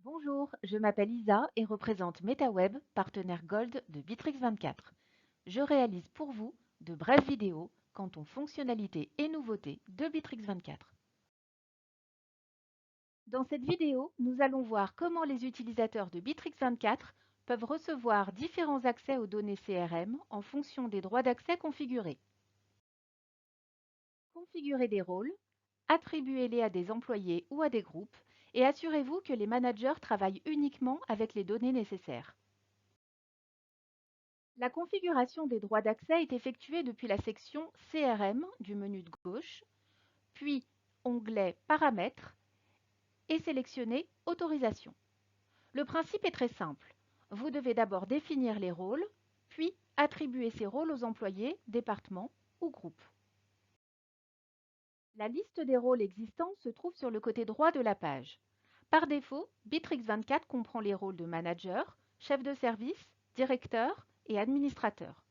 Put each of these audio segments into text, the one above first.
Bonjour, je m'appelle Isa et représente MetaWeb, partenaire Gold de Bitrix24. Je réalise pour vous de brèves vidéos quant aux fonctionnalités et nouveautés de Bitrix24. Dans cette vidéo, nous allons voir comment les utilisateurs de Bitrix24 peuvent recevoir différents accès aux données CRM en fonction des droits d'accès configurés. Configurez des rôles, attribuez-les à des employés ou à des groupes et assurez-vous que les managers travaillent uniquement avec les données nécessaires. La configuration des droits d'accès est effectuée depuis la section CRM du menu de gauche, puis onglet Paramètres et sélectionnez Autorisation. Le principe est très simple. Vous devez d'abord définir les rôles, puis attribuer ces rôles aux employés, départements ou groupes. La liste des rôles existants se trouve sur le côté droit de la page. Par défaut, Bitrix24 comprend les rôles de manager, chef de service, directeur et administrateur.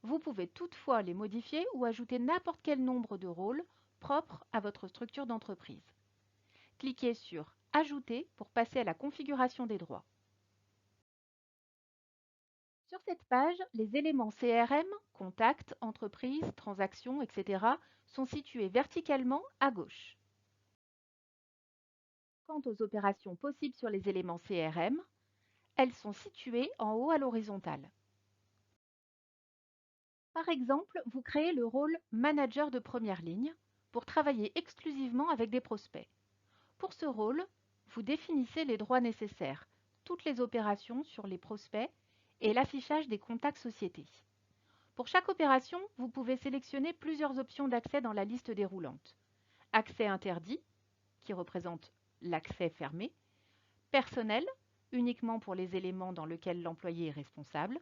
Vous pouvez toutefois les modifier ou ajouter n'importe quel nombre de rôles propres à votre structure d'entreprise. Cliquez sur Ajouter pour passer à la configuration des droits. Sur cette page, les éléments CRM, contacts, entreprises, transactions, etc. sont situés verticalement à gauche. Quant aux opérations possibles sur les éléments CRM, elles sont situées en haut à l'horizontale. Par exemple, vous créez le rôle Manager de première ligne pour travailler exclusivement avec des prospects. Pour ce rôle, vous définissez les droits nécessaires, toutes les opérations sur les prospects et l'affichage des contacts sociétés. Pour chaque opération, vous pouvez sélectionner plusieurs options d'accès dans la liste déroulante. Accès interdit, qui représente l'accès fermé. Personnel, uniquement pour les éléments dans lesquels l'employé est responsable.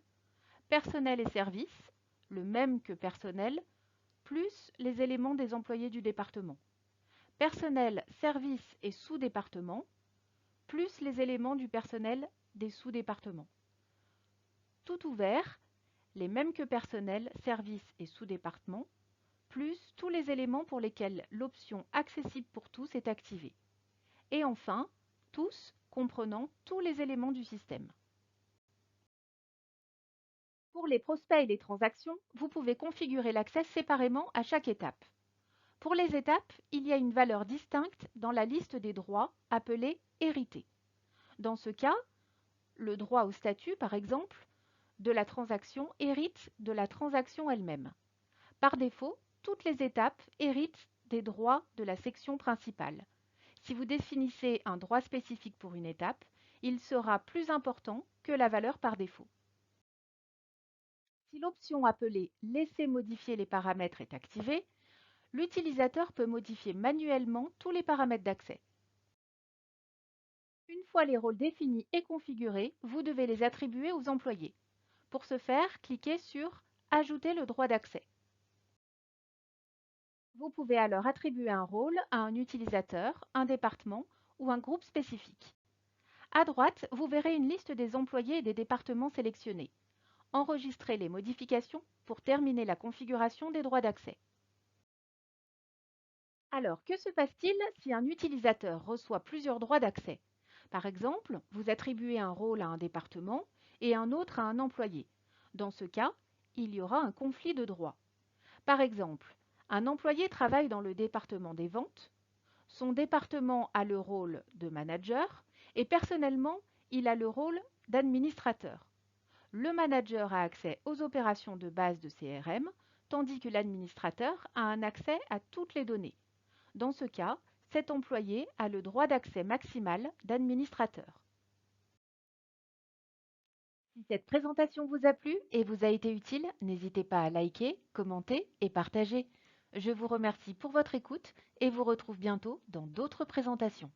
Personnel et services, le même que personnel, plus les éléments des employés du département. Personnel, services et sous-départements, plus les éléments du personnel des sous-départements. Tout ouvert, les mêmes que personnel, services et sous-départements, plus tous les éléments pour lesquels l'option accessible pour tous est activée. Et enfin, tous comprenant tous les éléments du système. Pour les prospects et les transactions, vous pouvez configurer l'accès séparément à chaque étape. Pour les étapes, il y a une valeur distincte dans la liste des droits appelée Hérité. Dans ce cas, le droit au statut, par exemple, de la transaction hérite de la transaction elle-même. Par défaut, toutes les étapes héritent des droits de la section principale. Si vous définissez un droit spécifique pour une étape, il sera plus important que la valeur par défaut. Si l'option appelée Laisser modifier les paramètres est activée, l'utilisateur peut modifier manuellement tous les paramètres d'accès. Une fois les rôles définis et configurés, vous devez les attribuer aux employés. Pour ce faire, cliquez sur Ajouter le droit d'accès. Vous pouvez alors attribuer un rôle à un utilisateur, un département ou un groupe spécifique. À droite, vous verrez une liste des employés et des départements sélectionnés. Enregistrez les modifications pour terminer la configuration des droits d'accès. Alors, que se passe-t-il si un utilisateur reçoit plusieurs droits d'accès? Par exemple, vous attribuez un rôle à un département et un autre à un employé. Dans ce cas, il y aura un conflit de droits. Par exemple, un employé travaille dans le département des ventes, son département a le rôle de manager et personnellement, il a le rôle d'administrateur. Le manager a accès aux opérations de base de CRM, tandis que l'administrateur a un accès à toutes les données. Dans ce cas, cet employé a le droit d'accès maximal d'administrateur. Si cette présentation vous a plu et vous a été utile, n'hésitez pas à liker, commenter et partager. Je vous remercie pour votre écoute et vous retrouve bientôt dans d'autres présentations.